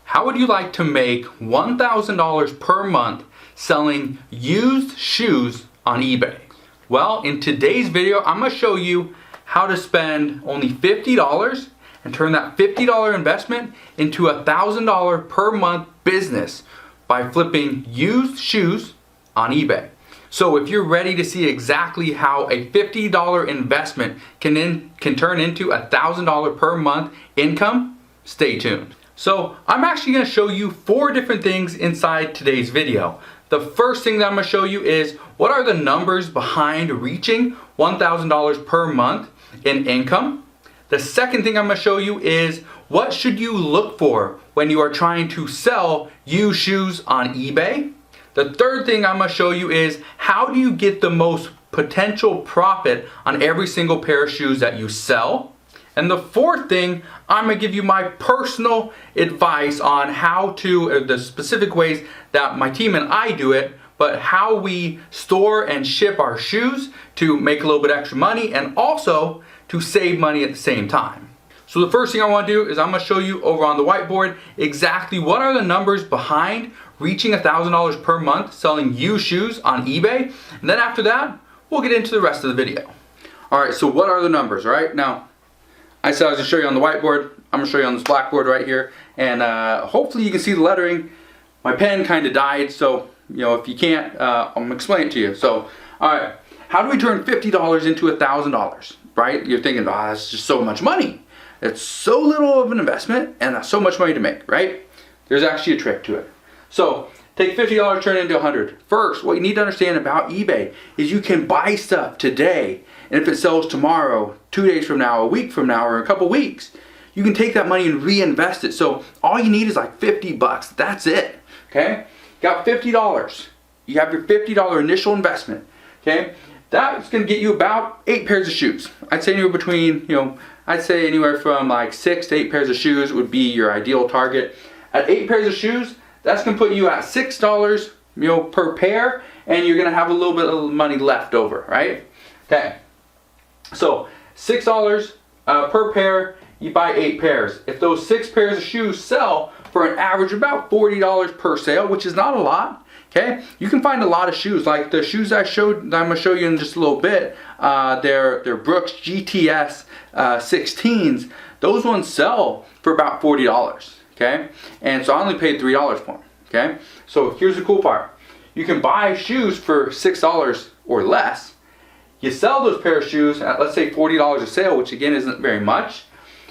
How would you like to make $1,000 per month selling used shoes on eBay? Well, in today's video, I'm going to show you how to spend only $50 and turn that $50 investment into a $1,000 per month business by flipping used shoes on eBay. So if you're ready to see exactly how a $50 investment can turn into a $1,000 per month income, stay tuned. So I'm actually going to show you 4 different things inside today's video. The first thing that I'm going to show you is what are the numbers behind reaching $1,000 per month in income. The second thing I'm going to show you is what should you look for when you are trying to sell used shoes on eBay. The third thing I'm going to show you is how do you get the most potential profit on every single pair of shoes that you sell. And the fourth thing, I'm going to give you my personal advice on how to, the specific ways that my team and I do it, but how we store and ship our shoes to make a little bit extra money and also to save money at the same time. So the first thing I want to do is I'm going to show you over on the whiteboard exactly what are the numbers behind reaching $1,000 per month selling used shoes on eBay. And then after that, we'll get into the rest of the video. All right, so what are the numbers, right? Now, I said I was going to show you on the whiteboard. I'm going to show you on this blackboard right here. And hopefully you can see the lettering. My pen kind of died, so if you can't, I'm going to explain it to you. So, all right, how do we turn $50 into $1,000, right? You're thinking, oh, that's just so much money. It's so little of an investment and that's so much money to make, right? There's actually a trick to it. So, take $50, turn it into $100. First, what you need to understand about eBay is you can buy stuff today, and if it sells tomorrow, 2 days from now, a week from now, or a couple weeks, you can take that money and reinvest it. So all you need is like 50 bucks. That's it. Okay? You got $50. You have your $50 initial investment. Okay? That's going to get you about 8 pairs of shoes. I'd say anywhere between, I'd say anywhere from like 6 to 8 pairs of shoes would be your ideal target. At 8 pairs of shoes, that's going to put you at $6, per pair, and you're going to have a little bit of money left over, right? Okay. So $6 per pair, you buy 8 pairs. If those 6 pairs of shoes sell for an average about $40 per sale, which is not a lot, okay, you can find a lot of shoes. Like the shoes that I'm going to show you in just a little bit, they're Brooks GTS 16s. Those ones sell for about $40, okay? And so I only paid $3 for them, okay? So here's the cool part. You can buy shoes for $6 or less. You sell those pair of shoes at, let's say, $40 a sale, which again isn't very much.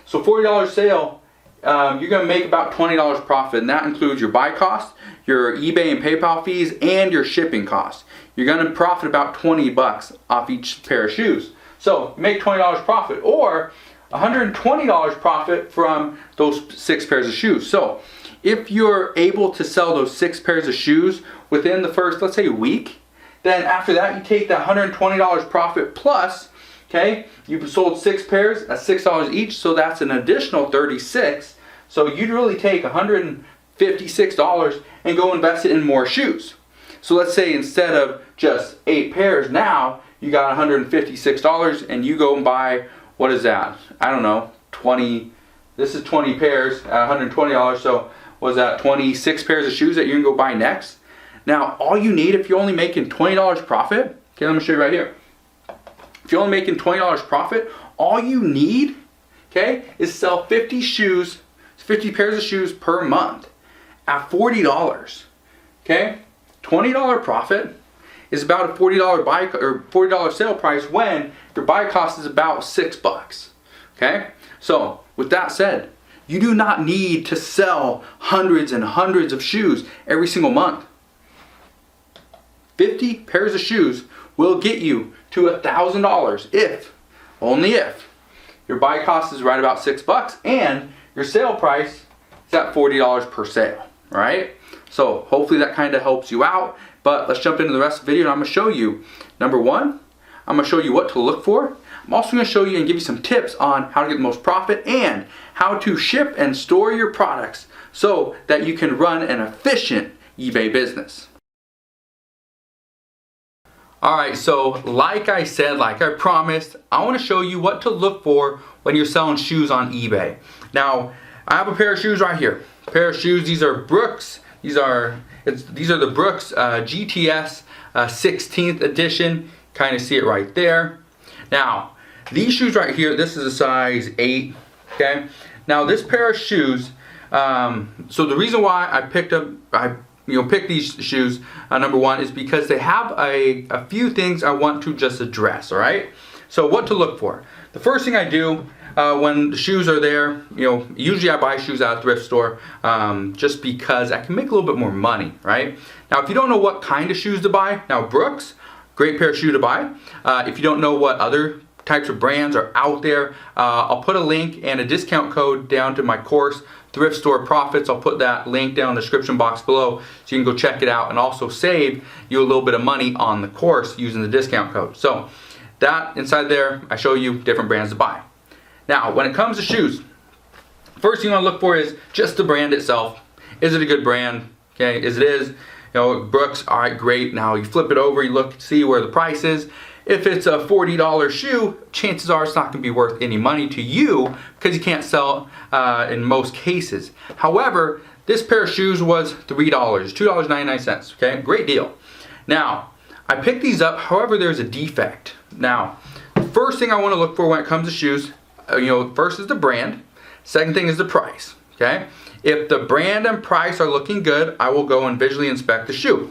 So $40 sale, you're going to make about $20 profit, and that includes your buy cost, your eBay and PayPal fees, and your shipping costs. You're going to profit about 20 bucks off each pair of shoes. So you make $20 profit, or $120 profit from those 6 pairs of shoes. So if you're able to sell those 6 pairs of shoes within the first, let's say, week, then after that, you take that $120 profit plus, okay, you've sold 6 pairs at $6 each, so that's an additional $36. So you'd really take $156 and go invest it in more shoes. So let's say instead of just 8 pairs, now you got $156 and you go and buy, what is that? I don't know, 20, this is 20 pairs at $120, so was that 26 pairs of shoes that you can go buy next? Now, all you need, if you're only making $20 profit, okay, let me show you right here. If you're only making $20 profit, all you need, okay, is sell 50 pairs of shoes per month at $40. Okay, $20 profit is about a $40 buy or $40 sale price when your buy cost is about $6. Okay, so with that said, you do not need to sell hundreds and hundreds of shoes every single month. 50 pairs of shoes will get you to $1,000 if, only if, your buy cost is right about $6 and your sale price is at $40 per sale, right? So hopefully that kind of helps you out, but let's jump into the rest of the video and I'm going to show you, number 1, I'm going to show you what to look for. I'm also going to show you and give you some tips on how to get the most profit and how to ship and store your products so that you can run an efficient eBay business. Alright, so like I said, like I promised, I want to show you what to look for when you're selling shoes on eBay. Now, I have a pair of shoes right here. pair of shoes. These are Brooks. These are the Brooks GTS 16th edition. Kind of see it right there. Now, these shoes right here, this is a size 8. Okay. Now, this pair of shoes. So the reason why I picked these shoes, number one, is because they have a few things I want to just address. All right. So what to look for? The first thing I do when the shoes are there, usually I buy shoes at a thrift store just because I can make a little bit more money, right? Now, if you don't know what kind of shoes to buy, now Brooks, great pair of shoe to buy. If you don't know what other types of brands are out there, I'll put a link and a discount code down to my course, Thrift Store Profits. I'll put that link down in the description box below so you can go check it out and also save you a little bit of money on the course using the discount code. So that inside there, I show you different brands to buy. Now, when it comes to shoes, first thing you want to look for is just the brand itself. Is it a good brand? Okay, as it is, Brooks, all right, great. Now you flip it over, you look, see where the price is. If it's a $40 shoe, chances are it's not going to be worth any money to you because you can't sell in most cases. However, this pair of shoes was $3, $2.99. Okay, great deal. Now, I picked these up. However, there's a defect. Now, the first thing I want to look for when it comes to shoes, first is the brand. Second thing is the price. Okay, if the brand and price are looking good, I will go and visually inspect the shoe.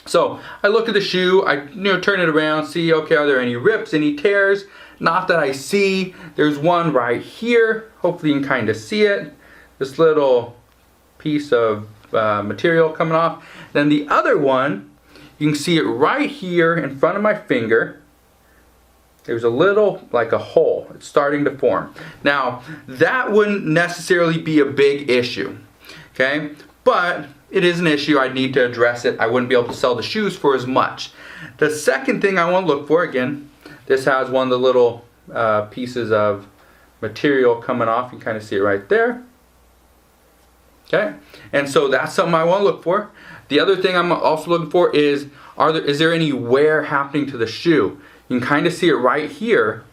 So I look at the shoe, I turn it around, see, okay, are there any rips, any tears? Not that I see. There's one right here. Hopefully you can kind of see it. This little piece of material coming off. Then the other one, you can see it right here in front of my finger. There's a little, like a hole. It's starting to form. Now, that wouldn't necessarily be a big issue, okay? But it is an issue. I'd need to address it. I wouldn't be able to sell the shoes for as much. The second thing I want to look for, again, this has one of the little pieces of material coming off. You can kind of see it right there. Okay, and so that's something I want to look for. The other thing I'm also looking for is there any wear happening to the shoe? You can kind of see it right here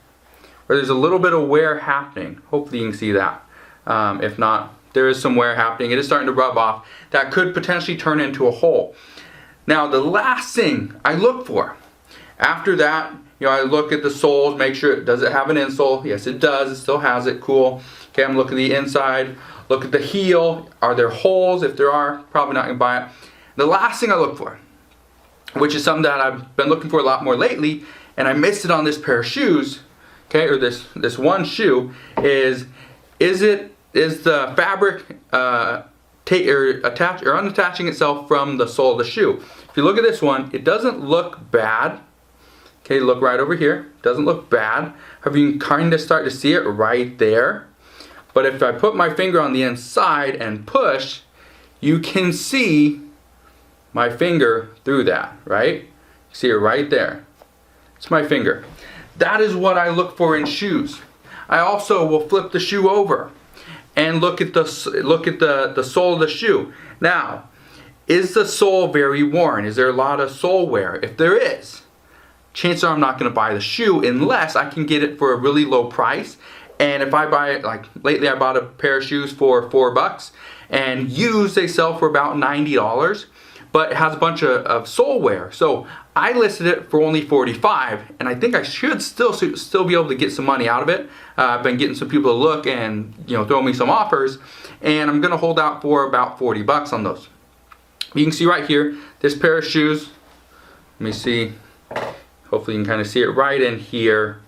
where there's a little bit of wear happening. Hopefully you can see that. If not, there is some wear happening. It is starting to rub off. That could potentially turn into a hole. Now, the last thing I look for after that, I look at the soles, make sure, does it have an insole? Yes, it does. It still has it. Cool. Okay, I'm looking at the inside. Look at the heel. Are there holes? If there are, probably not going to buy it. The last thing I look for, which is something that I've been looking for a lot more lately, and I missed it on this pair of shoes, okay, or this one shoe, is the fabric unattaching itself from the sole of the shoe? If you look at this one, it doesn't look bad. Okay, look right over here. Doesn't look bad. However, you can kind of start to see it right there. But if I put my finger on the inside and push, you can see my finger through that, right? See it right there. It's my finger. That is what I look for in shoes. I also will flip the shoe over and look at the sole of the shoe. Now, is the sole very worn? Is there a lot of sole wear? If there is, chances are I'm not going to buy the shoe unless I can get it for a really low price. And if I buy it, like lately I bought a pair of shoes for $4 and used they sell for about $90, but it has a bunch of sole wear. So I listed it for only $45, and I think I should still be able to get some money out of it. I've been getting some people to look and throw me some offers, and I'm gonna hold out for about $40 on those. You can see right here, this pair of shoes. Let me see. Hopefully you can kind of see it right in here.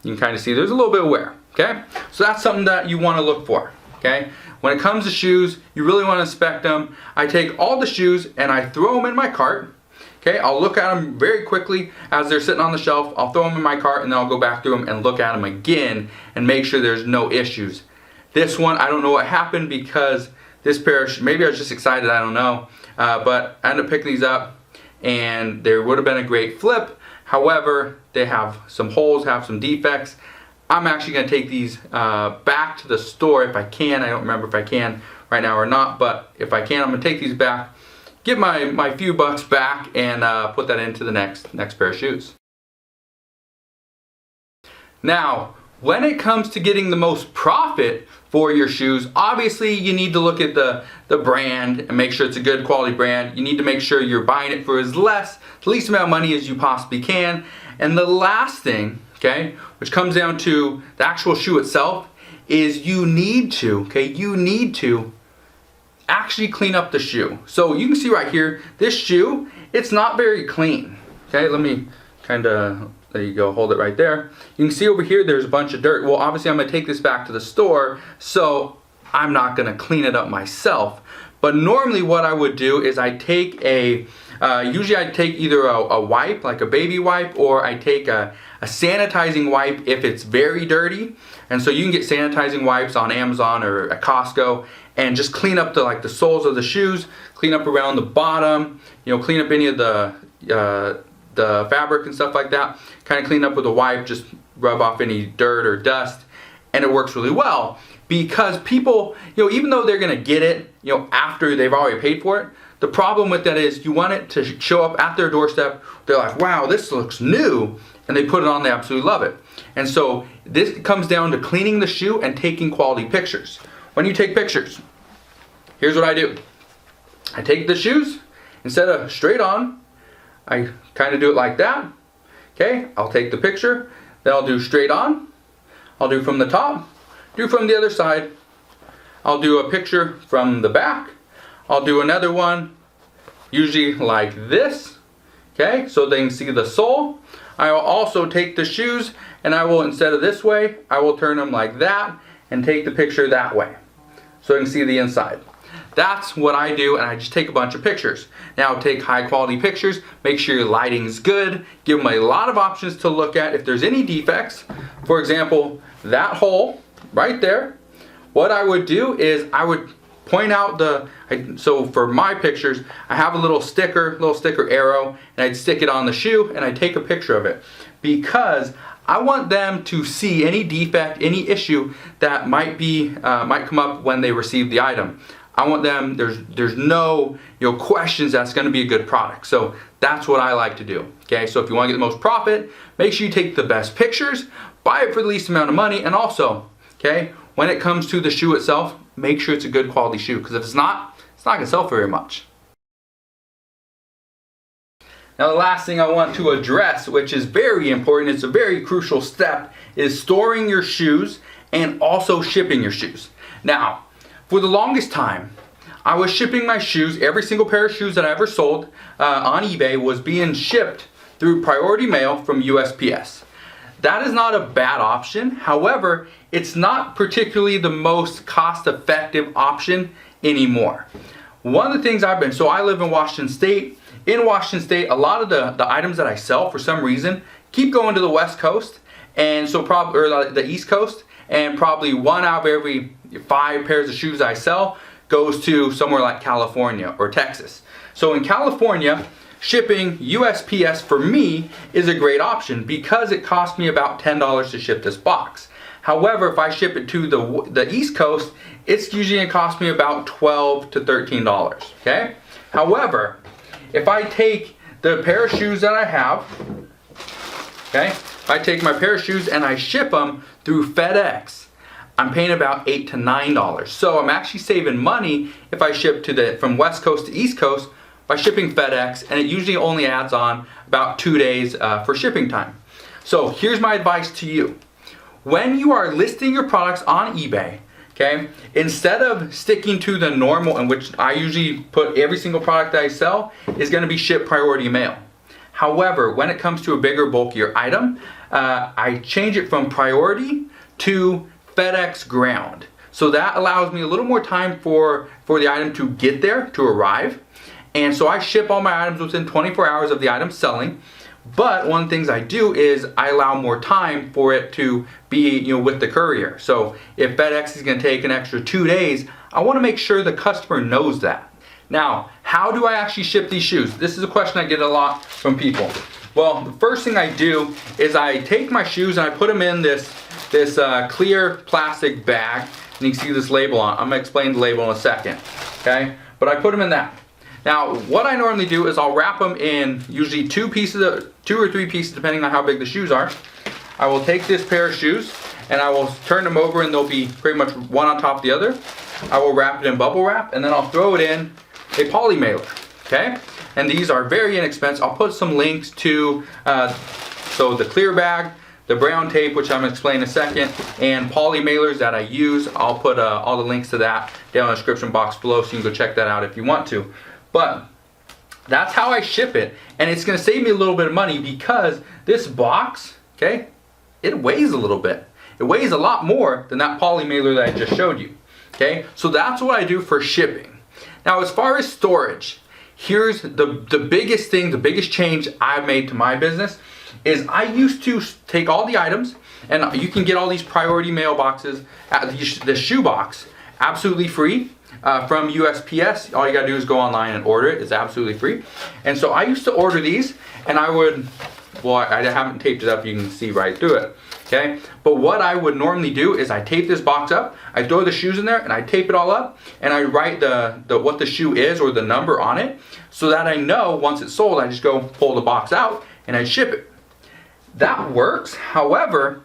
You can kind of see there's a little bit of wear. Okay, so that's something that you want to look for. Okay, when it comes to shoes, you really want to inspect them. I take all the shoes and I throw them in my cart. Okay, I'll look at them very quickly as they're sitting on the shelf. I'll throw them in my cart and then I'll go back through them and look at them again and make sure there's no issues. This one, I don't know what happened because this pair of shoes, maybe I was just excited, I don't know. But I ended up picking these up and there would have been a great flip. However, they have some holes, have some defects. I'm actually going to take these back to the store if I can. I don't remember if I can right now or not, but if I can, I'm going to take these back, get my few bucks back, and put that into the next pair of shoes. Now, when it comes to getting the most profit for your shoes. Obviously, you need to look at the brand and make sure it's a good quality brand. You need to make sure you're buying it for the least amount of money as you possibly can. And the last thing, okay, which comes down to the actual shoe itself, is you need to actually clean up the shoe. So you can see right here, this shoe, it's not very clean. Okay, let me there you go, hold it right there. You can see over here there's a bunch of dirt. Well, obviously I'm gonna take this back to the store, so I'm not gonna clean it up myself. But normally what I would do is I take usually I take either a wipe, like a baby wipe, or I take a sanitizing wipe if it's very dirty. And so you can get sanitizing wipes on Amazon or at Costco and just clean up the soles of the shoes, clean up around the bottom, clean up any of the fabric and stuff like that. Kind of clean up with a wipe, just rub off any dirt or dust, and it works really well because people, even though they're gonna get it, after they've already paid for it, the problem with that is you want it to show up at their doorstep. They're like, wow, this looks new, and they put it on, they absolutely love it. And so this comes down to cleaning the shoe and taking quality pictures. When you take pictures, here's what I do. I take the shoes, instead of straight on, I kind of do it like that. Okay, I'll take the picture, then I'll do straight on, I'll do from the top, do from the other side, I'll do a picture from the back, I'll do another one, usually like this, okay, so they can see the sole. I will also take the shoes and I will, instead of this way, I will turn them like that and take the picture that way, so you can see the inside. That's what I do, and I just take a bunch of pictures. Now take high quality pictures, make sure your lighting's good, give them a lot of options to look at if there's any defects. For example, that hole right there, what I would do is I would point out so for my pictures, I have a little sticker arrow, and I'd stick it on the shoe and I'd take a picture of it because I want them to see any defect, any issue that might come up when they receive the item. I want them, there's no questions that's going to be a good product. So that's what I like to do. Okay, so if you want to get the most profit, make sure you take the best pictures, buy it for the least amount of money, and also, okay, when it comes to the shoe itself, make sure it's a good quality shoe, because if it's not going to sell for very much. Now the last thing I want to address, which is very important, it's a very crucial step, is storing your shoes and also shipping your shoes. Now, for the longest time, I was shipping my shoes, every single pair of shoes that I ever sold on eBay was being shipped through priority mail from USPS. That is not a bad option. However, it's not particularly the most cost-effective option anymore. One of the things so I live in Washington State. In Washington State, a lot of the items that I sell, for some reason, keep going to the West Coast, and so or the East Coast, and probably 1 out of every 5 pairs of shoes I sell goes to somewhere like California or Texas. So in California, shipping USPS for me is a great option because it costs me about $10 to ship this box. However, if I ship it to the East Coast, it's usually going to cost me about $12 to $13, okay? However, if I take the pair of shoes that I have, okay, if I take my pair of shoes and I ship them through FedEx, I'm paying about $8 to $9. So I'm actually saving money if I ship from West Coast to East Coast by shipping FedEx, and it usually only adds on about 2 days for shipping time. So here's my advice to you. When you are listing your products on eBay, okay, instead of sticking to the normal, in which I usually put every single product that I sell is going to be shipped priority mail. However, when it comes to a bigger, bulkier item, I change it from priority to FedEx ground. So that allows me a little more time for the item to get there, to arrive. And so I ship all my items within 24 hours of the item selling. But one of the things I do is I allow more time for it to be with the courier. So if FedEx is going to take an extra 2 days, I want to make sure the customer knows that. Now, how do I actually ship these shoes? This is a question I get a lot from people. Well, the first thing I do is I take my shoes and I put them in this clear plastic bag. And you can see this label on it. I'm going to explain the label in a second. Okay? But I put them in that. Now, what I normally do is I'll wrap them in usually 2 or 3 pieces, depending on how big the shoes are. I will take this pair of shoes and I will turn them over and they'll be pretty much one on top of the other. I will wrap it in bubble wrap and then I'll throw it in a poly mailer, okay? And these are very inexpensive. I'll put some links to so the clear bag, the brown tape, which I'm going to explain in a second, and poly mailers that I use. I'll put all the links to that down in the description box below, so you can go check that out if you want to. But that's how I ship it, and it's going to save me a little bit of money because this box, okay, it weighs a little bit. It weighs a lot more than that poly mailer that I just showed you. Okay, so that's what I do for shipping. Now, as far as storage, here's the biggest thing, the biggest change I've made to my business is I used to take all the items, and you can get all these priority mailboxes at the shoe box absolutely free from USPS. All you gotta do is go online and order it. It's absolutely free. And so I used to order these, and I would, well, I haven't taped it up, you can see right through it. Okay, but what I would normally do is I tape this box up, I throw the shoes in there, and I tape it all up, and I write what the shoe is or the number on it, so that I know once it's sold, I just go pull the box out and I ship it. That works. However,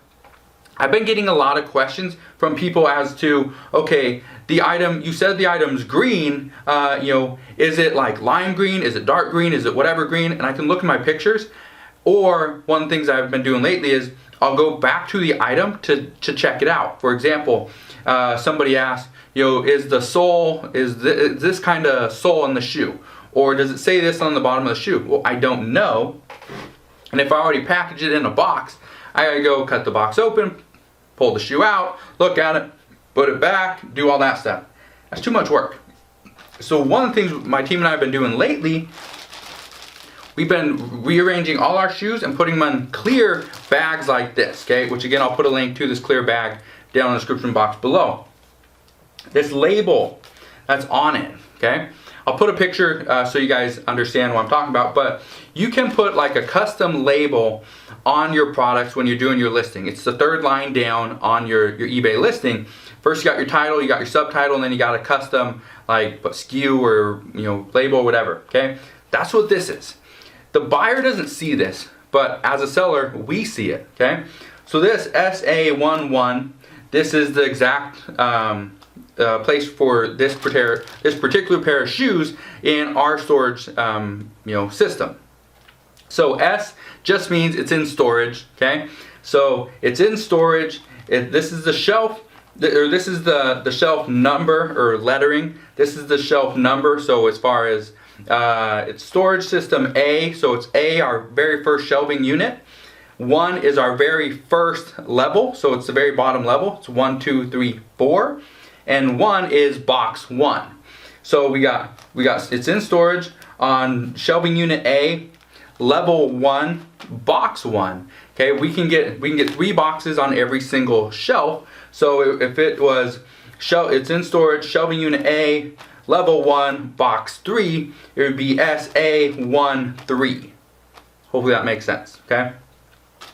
I've been getting a lot of questions from people as to, okay, the item, you said the item's green, you know, is it like lime green, is it dark green, is it whatever green, and I can look at my pictures. Or one of the things I've been doing lately is I'll go back to the item to check it out. For example, somebody asked, you know, is the sole, is this kind of sole in the shoe? Or does it say this on the bottom of the shoe? Well, I don't know. And if I already package it in a box, I gotta go cut the box open, pull the shoe out, look at it, put it back, do all that stuff. That's too much work. So one of the things my team and I have been doing lately, we've been rearranging all our shoes and putting them in clear bags like this, okay? Which again, I'll put a link to this clear bag down in the description box below. This label that's on it, okay? I'll put a picture so you guys understand what I'm talking about, but you can put like a custom label on your products when you're doing your listing. It's the third line down on your eBay listing. First you got your title, you got your subtitle, and then you got a custom like SKU or, you know, label or whatever, okay? That's what this is. The buyer doesn't see this, but as a seller, we see it, okay? So this SA11, this is the exact place for this particular pair of shoes in our storage you know, system. So S just means it's in storage, okay? So it's in storage. This is the shelf, or this is the shelf number or lettering. This is the shelf number. So as far as it's storage system A, so it's A, our very first shelving unit. 1 is our very first level, so it's the very bottom level. It's 1, 2, 3, 4. And 1 is box 1. So we got it's in storage on shelving unit A, level 1, box 1. Okay, we can get 3 boxes on every single shelf. So if it was it's in storage, shelving unit A, level 1, box 3, it would be SA13. Hopefully that makes sense, okay?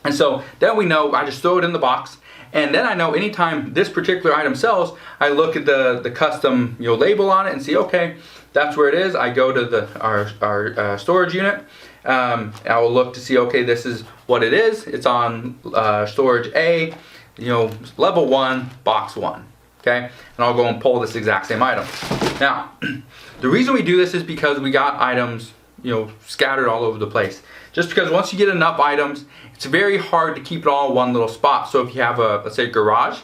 And so then we know, I just throw it in the box, and then I know anytime this particular item sells, I look at the custom, you know, label on it and see, okay, that's where it is. I go to our storage unit. I will look to see, okay, this is what it is. It's on storage A, you know, level 1, box 1. Okay, and I'll go and pull this exact same item. Now, the reason we do this is because we got items, you know, scattered all over the place. Just because once you get enough items, it's very hard to keep it all in one little spot. So if you have a, let's say, garage,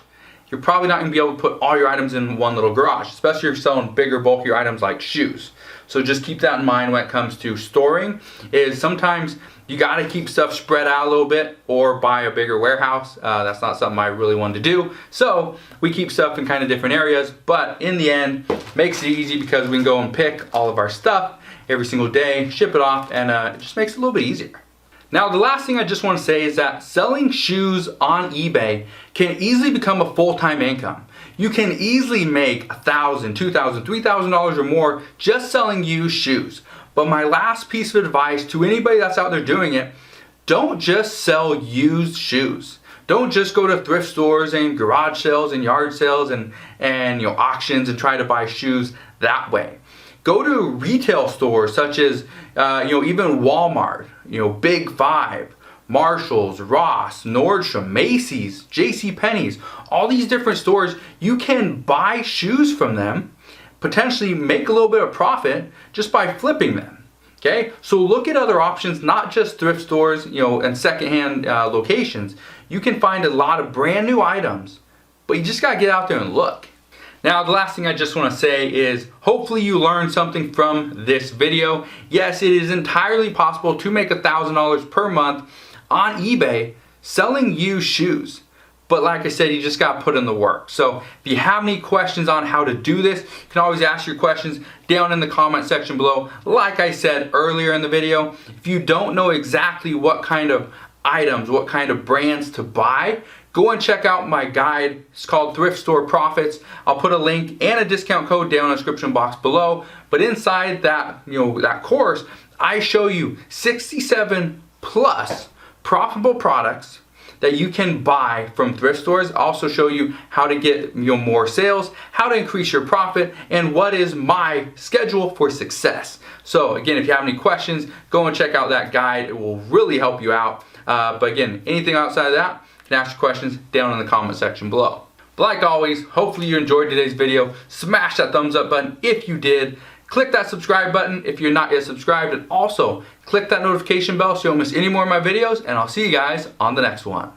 you're probably not going to be able to put all your items in one little garage, especially if you're selling bigger, bulkier items like shoes. So just keep that in mind when it comes to storing, is sometimes you got to keep stuff spread out a little bit or buy a bigger warehouse. That's not something I really wanted to do. So we keep stuff in kind of different areas, but in the end, makes it easy because we can go and pick all of our stuff every single day, ship it off, and it just makes it a little bit easier. Now, the last thing I just want to say is that selling shoes on eBay can easily become a full-time income. You can easily make $1,000, $2,000, $3,000 or more just selling used shoes. But my last piece of advice to anybody that's out there doing it, don't just sell used shoes. Don't just go to thrift stores and garage sales and yard sales and you know, auctions and try to buy shoes that way. Go to retail stores such as you know, even Walmart, you know, Big 5, Marshalls, Ross, Nordstrom, Macy's, JCPenney's, all these different stores. You can buy shoes from them, potentially make a little bit of profit just by flipping them. Okay, so look at other options, not just thrift stores, and secondhand locations. You can find a lot of brand new items, but you just gotta get out there and look. Now, the last thing I just want to say is hopefully you learned something from this video. Yes, it is entirely possible to make $1,000 per month on eBay selling used shoes. But like I said, you just got to put in the work. So if you have any questions on how to do this, you can always ask your questions down in the comment section below. Like I said earlier in the video, if you don't know exactly what kind of items, what kind of brands to buy, go and check out my guide. It's called Thrift Store Profits. I'll put a link and a discount code down in the description box below. But inside that, that course, I show you 67 plus profitable products that you can buy from thrift stores. I also show you how to get more sales, how to increase your profit, and what is my schedule for success. So again, if you have any questions, go and check out that guide. It will really help you out. But again, anything outside of that, you can ask your questions down in the comment section below. But like always, hopefully you enjoyed today's video. Smash that thumbs up button if you did. Click that subscribe button if you're not yet subscribed, and also click that notification bell so you don't miss any more of my videos, and I'll see you guys on the next one.